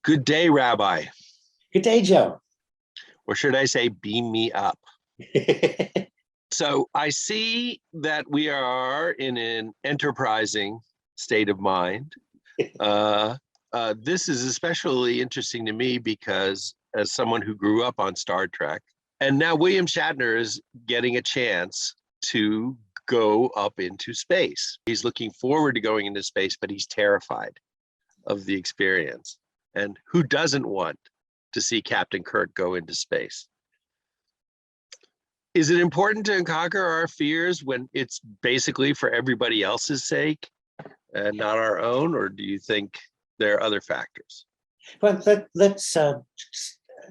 Good day, Rabbi. Good day, Joe. Or should I say, beam me up? So I see that we are in an enterprising state of mind. This is especially interesting to me because as someone who grew up on Star Trek, and now William Shatner is getting a chance to go up into space. He's looking forward to going into space, but he's terrified of the experience. And who doesn't want to see Captain Kirk go into space? Is it important to conquer our fears when it's basically for everybody else's sake and not our own, or do you think there are other factors? Well, let's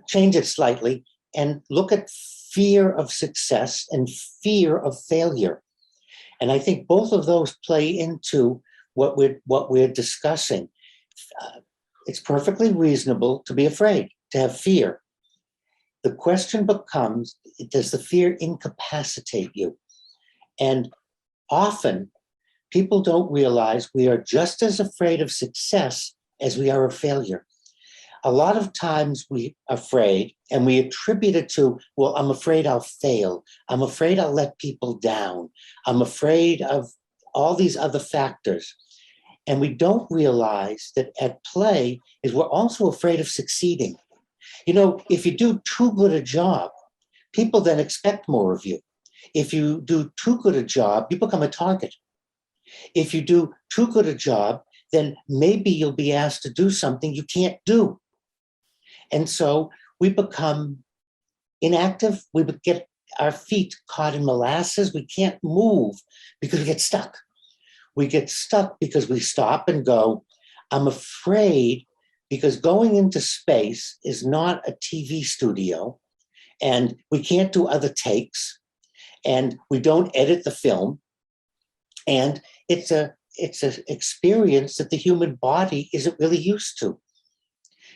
change it slightly and look at fear of success and fear of failure. And I think both of those play into what we're discussing. It's perfectly reasonable to be afraid, to have fear. The question becomes, does the fear incapacitate you? And often people don't realize we are just as afraid of success as we are of failure. A lot of times we are afraid and we attribute it to, well, I'm afraid I'll fail. I'm afraid I'll let people down. I'm afraid of all these other factors. And we don't realize that at play is we're also afraid of succeeding. You know, if you do too good a job, people then expect more of you. If you do too good a job, you become a target. If you do too good a job, then maybe you'll be asked to do something you can't do. And so we become inactive. We would get our feet caught in molasses. We can't move because we get stuck. We get stuck because we stop and go, I'm afraid, because going into space is not a TV studio and we can't do other takes and we don't edit the film. And it's an experience that the human body isn't really used to.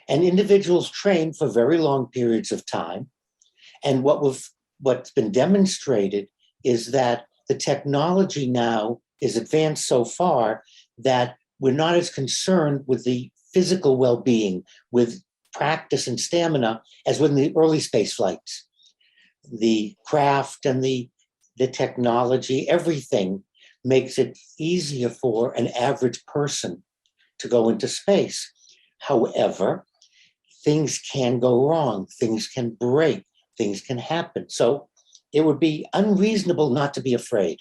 And individuals train for very long periods of time. And what's been demonstrated is that the technology now is advanced so far that we're not as concerned with the physical well-being, with practice and stamina as with the early space flights. The craft and the technology, everything makes it easier for an average person to go into space. However, things can go wrong, things can break, things can happen. So it would be unreasonable not to be afraid.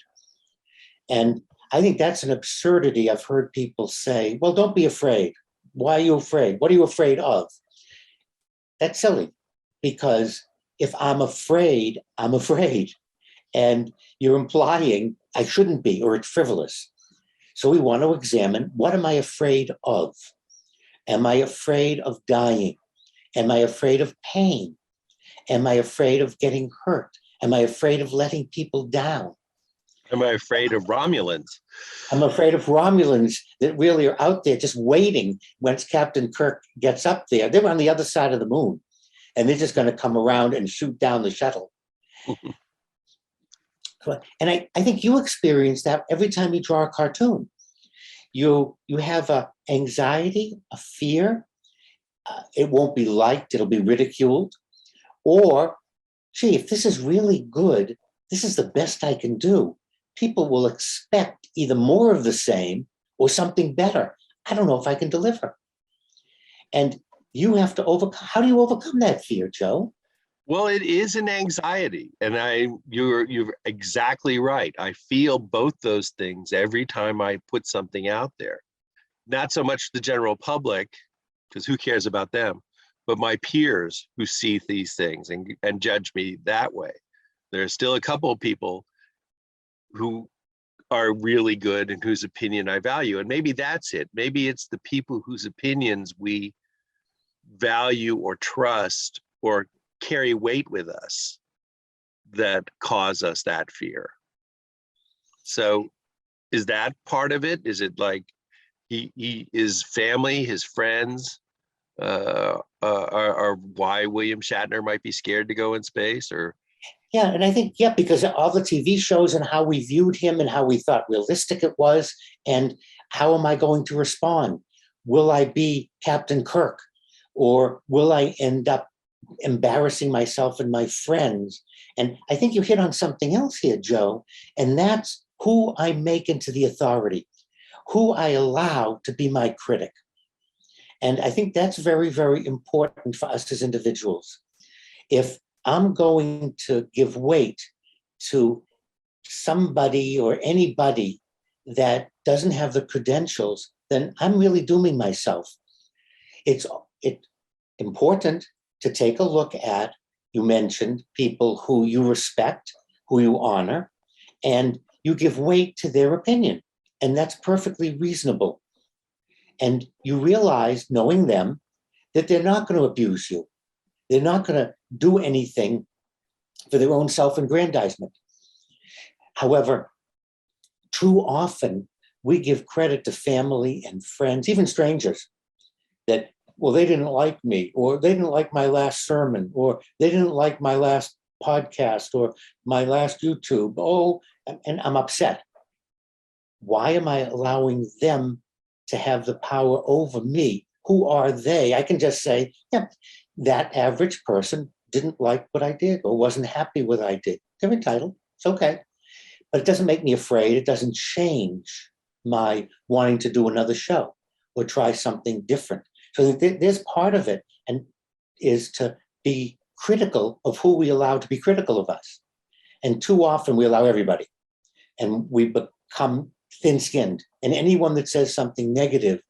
And I think that's an absurdity. I've heard people say, well, don't be afraid. Why are you afraid? What are you afraid of? That's silly, because if I'm afraid, I'm afraid. And you're implying I shouldn't be, or it's frivolous. So we want to examine, what am I afraid of? Am I afraid of dying? Am I afraid of pain? Am I afraid of getting hurt? Am I afraid of letting people down? Am I afraid of Romulans? I'm afraid of Romulans that really are out there just waiting once Captain Kirk gets up there. They're on the other side of the moon, and they're just going to come around and shoot down the shuttle. And I think you experience that every time you draw a cartoon. You have a anxiety, a fear. It won't be liked. It'll be ridiculed. Or, gee, if this is really good, this is the best I can do. People will expect either more of the same or something better. I don't know if I can deliver. And you have to overcome. How do you overcome that fear, Joe? Well, it is an anxiety, and you're exactly right. I feel both those things every time I put something out there. Not so much the general public, because who cares about them, but my peers who see these things and judge me that way. There's still a couple of people who are really good and whose opinion I value. And maybe that's it. Maybe it's the people whose opinions we value or trust or carry weight with us that cause us that fear. So is that part of it? Is it like his family, his friends are why William Shatner might be scared to go in space? Or Yeah, and I think, because all the TV shows and how we viewed him and how we thought realistic it was, and how am I going to respond? Will I be Captain Kirk? Or will I end up embarrassing myself and my friends? And I think you hit on something else here, Joe, and that's who I make into the authority, who I allow to be my critic. And I think that's very, very important for us as individuals. If I'm going to give weight to somebody or anybody that doesn't have the credentials, then I'm really dooming myself. It's important to take a look at, you mentioned people who you respect, who you honor, and you give weight to their opinion. And that's perfectly reasonable. And you realize, knowing them, that they're not going to abuse you. They're not going to do anything for their own self-aggrandizement. However, too often we give credit to family and friends, even strangers, that, well, they didn't like me, or they didn't like my last sermon, or they didn't like my last podcast or my last YouTube. Oh, and I'm upset. Why am I allowing them to have the power over me? Who are they? I can just say, yeah, that average person didn't like what I did or wasn't happy with what I did. They're entitled. It's okay. But it doesn't make me afraid. It doesn't change my wanting to do another show or try something different. So there's part of it, and is to be critical of who we allow to be critical of us. And too often we allow everybody, and we become thin-skinned. And anyone that says something negative,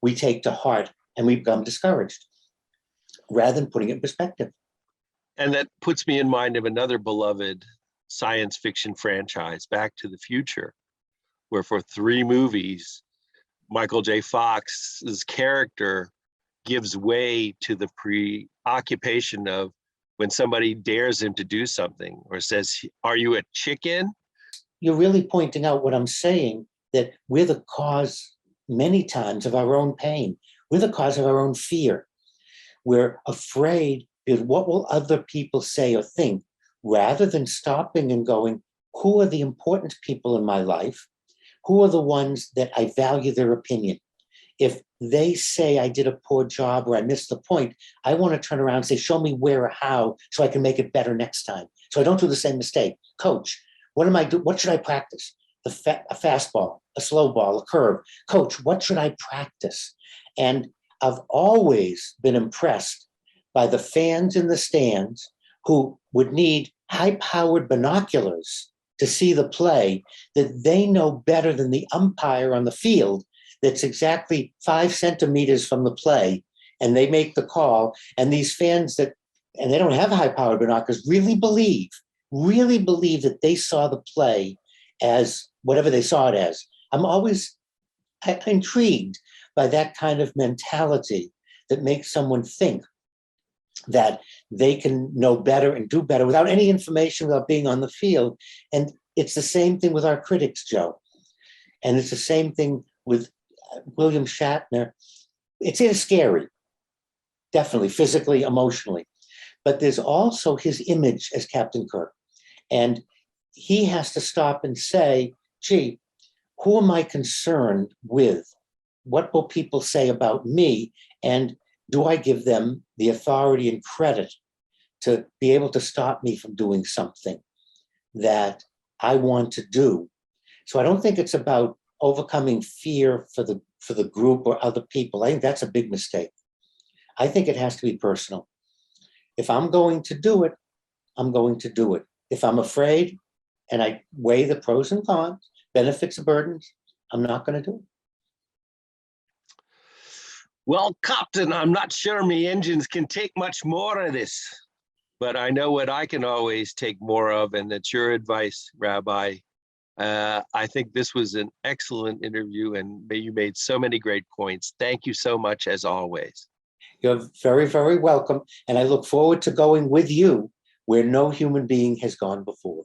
we take to heart and we become discouraged rather than putting it in perspective. And that puts me in mind of another beloved science fiction franchise, Back to the Future, where for 3 movies, Michael J. Fox's character gives way to the preoccupation of when somebody dares him to do something or says, "Are you a chicken?" You're really pointing out what I'm saying, that we're the cause many times of our own pain. We're the cause of our own fear. We're afraid of what will other people say or think, rather than stopping and going, who are the important people in my life? Who are the ones that I value their opinion? If they say I did a poor job or I missed the point, I want to turn around and say, show me where or how so I can make it better next time. So I don't do the same mistake. Coach, what am I do? What should I practice? A fastball, a slow ball, a curve. Coach, what should I practice? And I've always been impressed by the fans in the stands who would need high-powered binoculars to see the play, that they know better than the umpire on the field that's exactly 5 centimeters from the play, and they make the call. And these fans and they don't have high-powered binoculars, really believe that they saw the play as whatever they saw it as. I'm always intrigued by that kind of mentality that makes someone think that they can know better and do better without any information, without being on the field. And it's the same thing with our critics, Joe. And it's the same thing with William Shatner. It's scary, definitely, physically, emotionally. But there's also his image as Captain Kirk. And he has to stop and say, gee, who am I concerned with? What will people say about me? And do I give them the authority and credit to be able to stop me from doing something that I want to do? So I don't think it's about overcoming fear for the group or other people. I think that's a big mistake. I think it has to be personal. If I'm going to do it, I'm going to do it. If I'm afraid and I weigh the pros and cons, benefits and burdens, I'm not going to do it. Well, Captain, I'm not sure my engines can take much more of this, but I know what I can always take more of, and that's your advice, Rabbi. I think this was an excellent interview, and you made so many great points. Thank you so much, as always. You're very, very welcome. And I look forward to going with you where no human being has gone before.